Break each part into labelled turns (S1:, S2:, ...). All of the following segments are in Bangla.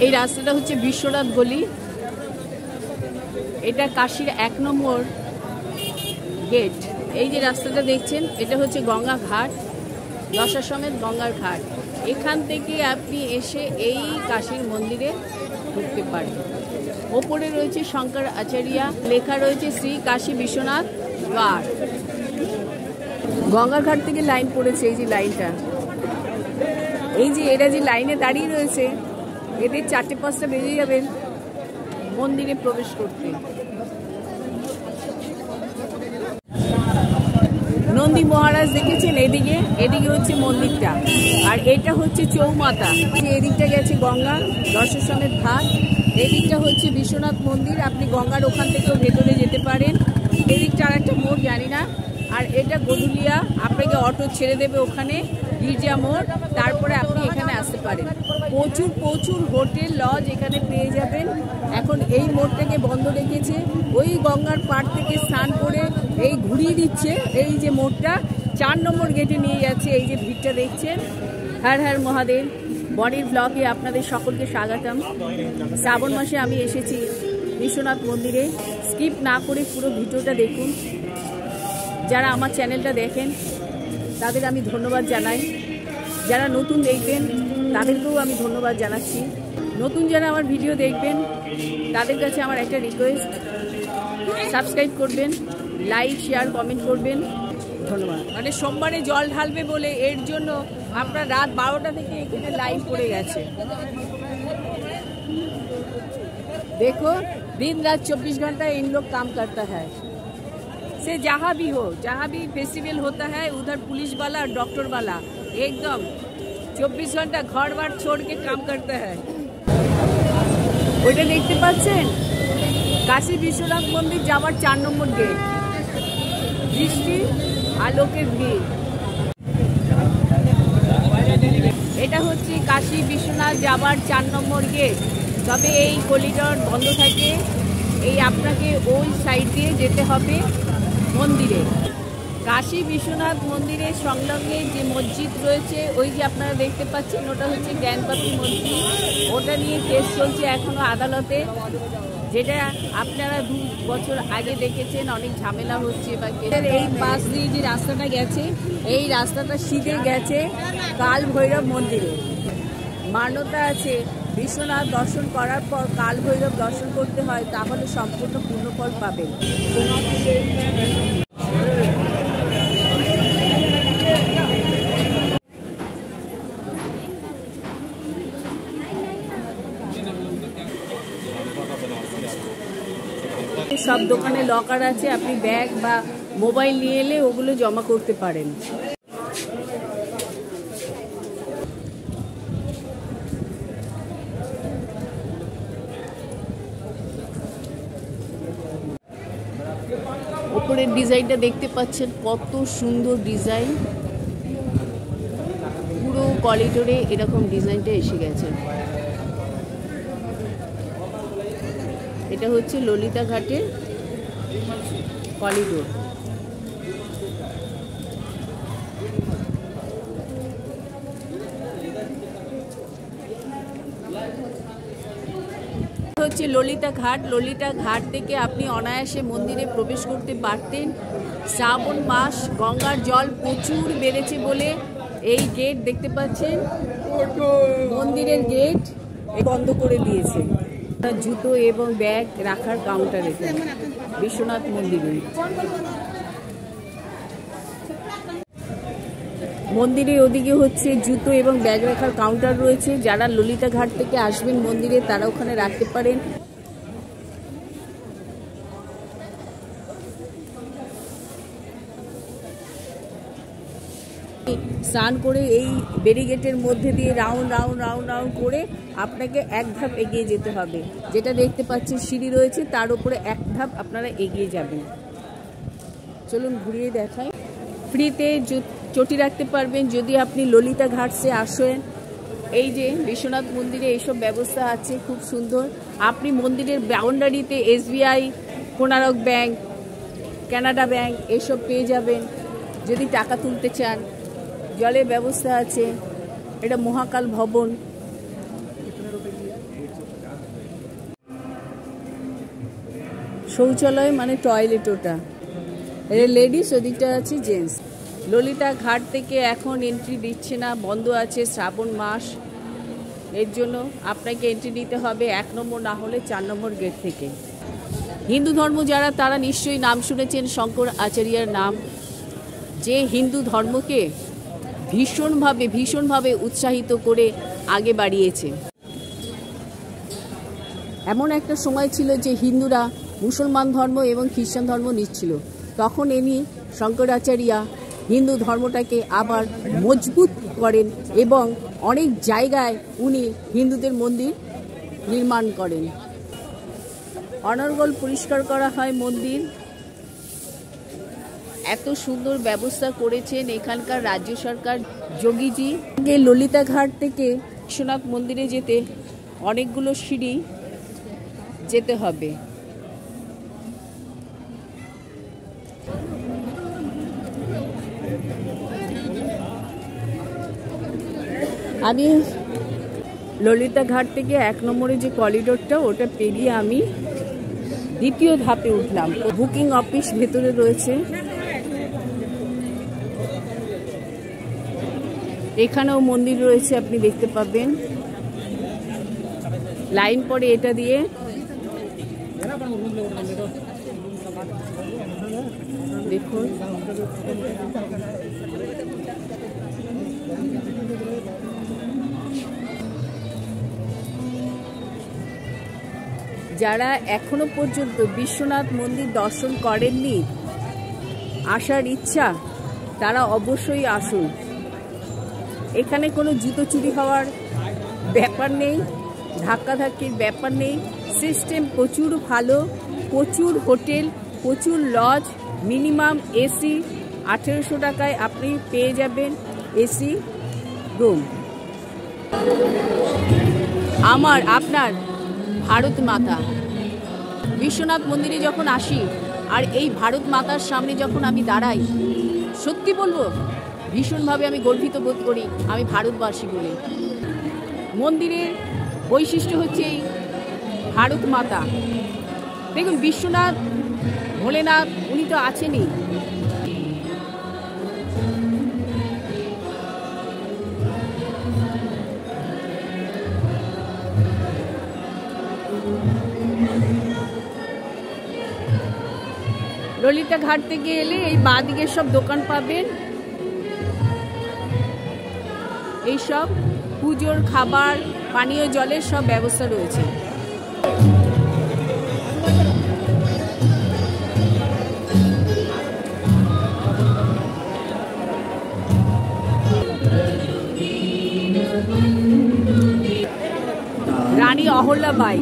S1: এই রাস্তাটা হচ্ছে বিশ্বনাথ গলি। এটা কাশীর 1 নম্বর গেট। এই যে রাস্তাটা দেখছেন এটা হচ্ছে গঙ্গা ঘাট, দশা সমেত গঙ্গার ঘাট। এখান থেকে আপনি এসে এই কাশীর মন্দিরে ঢুকতে পারেন। ওপরে রয়েছে শঙ্কর আচার্যা, লেখা রয়েছে শ্রী কাশী বিশ্বনাথ দ্বার। গঙ্গা ঘাট থেকে লাইন পড়েছে, এই যে লাইনটা, এই যে এরা যে লাইনে দাঁড়িয়ে রয়েছে, এদের 4টে-5টা বেজে যাবেন মন্দিরে প্রবেশ করতে। নন্দী মহারাজ দেখেছেন এদিকে, এদিকে হচ্ছে মন্দিরটা, আর এটা হচ্ছে চৌমাতা। এদিকটা গেছে গঙ্গা দশা সমেত ঘাট, এদিকটা হচ্ছে বিশ্বনাথ মন্দির। আপনি গঙ্গার ওখান থেকেও ভেতরে যেতে পারেন। এদিকটা আর একটা মোড় জানি না। আর এটা গদুলিয়া, আপনাকে অটো ছেড়ে দেবে ওখানে গির্জা মোড়, তারপরে আপনি এখানে আসতে পারেন। প্রচুর প্রচুর হোটেল লজ এখানে পেয়ে যাবেন। এখন এই মোড়টাকে বন্ধ রেখেছে, ওই গঙ্গার পাড় থেকে স্নান করে এই ঘুরিয়ে দিচ্ছে। এই যে মোড়টা 4 নম্বর গেটে নিয়ে যাচ্ছে। এই যে ভিড়টা দেখছেন। হর হর মহাদেব বডির ব্লগে আপনাদের সকলকে স্বাগতম। শ্রাবণ মাসে আমি এসেছি বিশ্বনাথ মন্দিরে। স্কিপ না করে পুরো ভিডিওটা দেখুন। যারা আমার চ্যানেলটা দেখেন তাদের আমি ধন্যবাদ জানাই, যারা নতুন দেখবেন তাদেরকেও আমি ধন্যবাদ জানাচ্ছি। নতুন যারা আমার ভিডিও দেখবেন তাদের কাছে আমার একটা রিকোয়েস্ট, সাবস্ক্রাইব করবেন, লাইক শেয়ার কমেন্ট করবেন। ধন্যবাদ। মানে সোমবারে জল ঢালবে বলে এর জন্য আপনার রাত 12টা থেকে এখানে লাইন পড়ে গেছে। देखो दिन रात 24 घंटा इन लोग काम करता है। से जहाँ भी हो, जहाँ भी फेस्टिवल होता है उधर पुलिस वाला और डॉक्टर वाला एकदम 24 घंटा घर बार छोड़ के काम करता है। ওইটা দেখতে পাচ্ছেন কাশী বিশ্বনাথ মন্দির যাওয়ার 4 নম্বর গেট। বৃষ্টি আলোকের ভিড়। এটা হচ্ছে কাশী বিশ্বনাথ যাওয়ার 4 নম্বর গেট। তবে এই করিডোর বন্ধ থাকে, এই আপনাকে ওই সাইড দিয়ে যেতে হবে মন্দিরে। কাশী বিশ্বনাথ মন্দিরের সংলগ্নে যে মসজিদ রয়েছে, ওই যে আপনারা দেখতে পাচ্ছেন, ওটা হচ্ছে জ্ঞানবাপী মসজিদ। ওটা নিয়ে কেস চলছে এখনো আদালতে, যেটা আপনারা 2 বছর আগে দেখেছেন অনেক ঝামেলা হচ্ছে। বা এই পাশ দিয়ে যে রাস্তাটা গেছে, এই রাস্তাটা সিধে গেছে কাল ভৈরব মন্দিরে। মান্যতা আছে বিশ্বনাথ দর্শন করার পর কাল ভৈরব দর্শন করতে হয়, তাহলে সম্পূর্ণ পূর্ণফল পাবেন। সব দোকানে লকার আছে, আপনি ব্যাগ বা মোবাইল নিয়ে এলে ওগুলো জমা করতে পারেন। উপরের ডিজাইনটা দেখতে পাচ্ছেন, কত সুন্দর ডিজাইন। পুরো করিডোরে এরকম ডিজাইনটা এসে গেছে। এটা হচ্ছে ললিতা ঘাটের করিডোর। হচ্ছে ললিতা ঘাট। ললিতা ঘাট থেকে আপনি অনায়াসে মন্দিরে প্রবেশ করতে পারতেন। শ্রাবণ মাস, গঙ্গার জল প্রচুর বেড়েছে বলে এই গেট দেখতে পাচ্ছেন, মন্দিরের গেট বন্ধ করে দিয়েছে। জুতো এবং ব্যাগ রাখার কাউন্টার এটা বিশ্বনাথ মন্দিরে। মন্দিরের ওদিকে হচ্ছে জুতো এবং ব্যাগ রাখার কাউন্টার রয়েছে। যারা ললিতা ঘাট থেকে আসবেন মন্দিরে তারা ওখানে রাখতে পারেন। স্নান করে এই ব্যারিকেডের মধ্যে দিয়ে রাউন্ড রাউন্ড রাউন্ড রাউন্ড করে আপনাকে 1 ধাপ এগিয়ে যেতে হবে। যেটা দেখতে পাচ্ছেন সিঁড়ি রয়েছে, তার উপরে 1 ধাপ আপনারা এগিয়ে যাবেন। চলুন ঘুরিয়ে দেখাই। ফ্রিতে চটি রাখতে পারবেন যদি আপনি ললিতা ঘাট সে আসেন। এই যে বিশ্বনাথ মন্দিরে এইসব ব্যবস্থা আছে, খুব সুন্দর। আপনি মন্দিরের বাউন্ডারিতে SBI, Konark bank, Canada bank এসব পেয়ে যাবেন যদি টাকা তুলতে চান। জলের ব্যবস্থা আছে, এটা মহাকাল ভবন। শৌচালয় মানে টয়লেট, ওটা এটা লেডিস, ওদিকটা আছে জেন্টস। ললিতা ঘাট থেকে এখন এন্ট্রি দিচ্ছে না, বন্ধ আছে, শ্রাবণ মাস, এর জন্য আপনাকে এন্ট্রি নিতে হবে 1 নম্বর না হলে 4 নম্বর গেট থেকে। হিন্দু ধর্ম যারা, তারা নিশ্চয়ই নাম শুনেছেন শঙ্কর আচার্যের নাম, যে হিন্দু ধর্মকে ভীষণভাবে উৎসাহিত করে আগে বাড়িয়েছে। এমন একটা সময় ছিল যে হিন্দুরা মুসলমান ধর্ম এবং খ্রিস্টান ধর্ম নিচ্ছিল, তখন ইনি শঙ্করাচার্য হিন্দু ধর্মটাকে আবার মজবুত করেন এবং অনেক জায়গায় উনি হিন্দুদের মন্দির নির্মাণ করেন। অনর্গল পরিষ্কার করা হয় মন্দির, এত সুন্দর ব্যবস্থা করেছেন এখানকার রাজ্য সরকার যোগীজি। ললিতা ঘাট থেকে বিশ্বনাথ মন্দিরে যেতে অনেকগুলো সিঁড়ি যেতে হবে। আমি ললিতা ঘাট থেকে 1 নম্বরে যে করিডোরটা, ওটা পেরিয়ে আমি 2য় ধাপে উঠলাম। বুকিং অফিস ভেতরে রয়েছে, এখানেও মন্দির রয়েছে, আপনি দেখতে পাবেন। লাইন পড়ে এটা দিয়ে, দেখুন যারা এখনো পর্যন্ত বিশ্বনাথ মন্দির দর্শন করেননি, আসার ইচ্ছা, তারা অবশ্যই আসুন। এখানে কোনো জুতো চুরি হওয়ার ব্যাপার নেই, ধাক্কাধাক্কির ব্যাপার নেই, সিস্টেম প্রচুর ভালো, প্রচুর হোটেল, প্রচুর লজ, মিনিমাম এসি 1800 টাকায় আপনি পেয়ে যাবেন এসি রুম। আপনার ভারত মাতা বিশ্বনাথ মন্দিরে যখন আসি আর এই ভারত মাতার সামনে যখন আমি দাঁড়াই, সত্যি বলবো ভীষণভাবে আমি গর্বিত বোধ করি আমি ভারতবাসী বলে। মন্দিরের বৈশিষ্ট্য হচ্ছে এই ভারত মাতা। দেখুন বিশ্বনাথ ভোলেনাথ উনি তো আছেনই, ললিতা ঘাট থেকে এলে এই বাঁ দিকের সব দোকান পাবেন, এই সব পুজোর খাবার, পানীয় জলের সব ব্যবস্থা রয়েছে। রানী অহল্যাবাই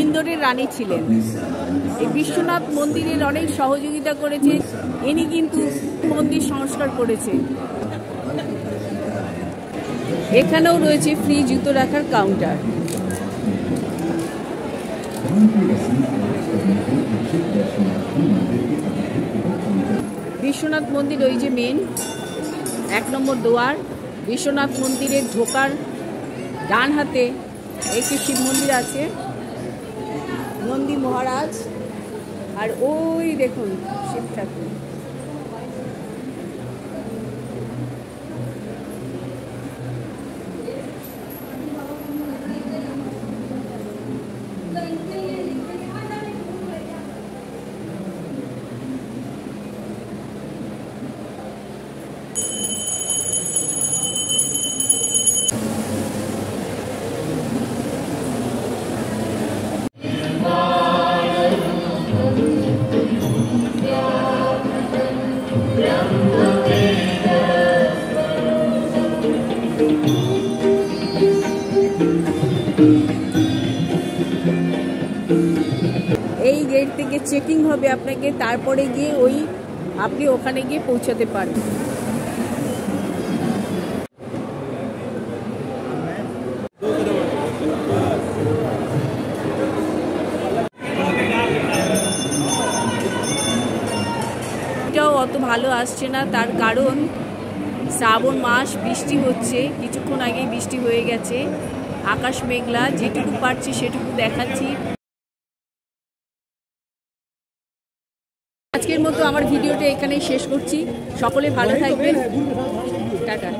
S1: ইন্দোরের রানী ছিলেন। এই বিশ্বনাথ মন্দিরের অনেক সহযোগিতা করেছে, ইনি কিন্তু মন্দির সংস্কার করেছে। এখানেও রয়েছে ফ্রি জুতো রাখার কাউন্টার। বিশ্বনাথ মন্দির ওই যে মেন 1 নম্বর দুয়ার। বিশ্বনাথ মন্দিরের ঢোকার ডান হাতে একটি শিব মন্দির আছে, নন্দী মহারাজ, আর ওই দেখুন শিব ঠাকুর। এই গেট থেকে চেকিং হবে আপনাকে, তারপরে গিয়ে আপনি ওখানে গিয়ে পৌঁছাতে পারেন। এটাও অত ভালো আসছে না, তার কারণ শ্রাবণ মাস, বৃষ্টি হচ্ছে, কিছুক্ষণ আগেই বৃষ্টি হয়ে গেছে, আকাশ মেঘলা, যেটুকু পারছি সেটুকু দেখাচ্ছি। আজকের মতো আমার ভিডিওটা এখানেই শেষ করছি। সকলে ভালো থাকবেন, টাটা।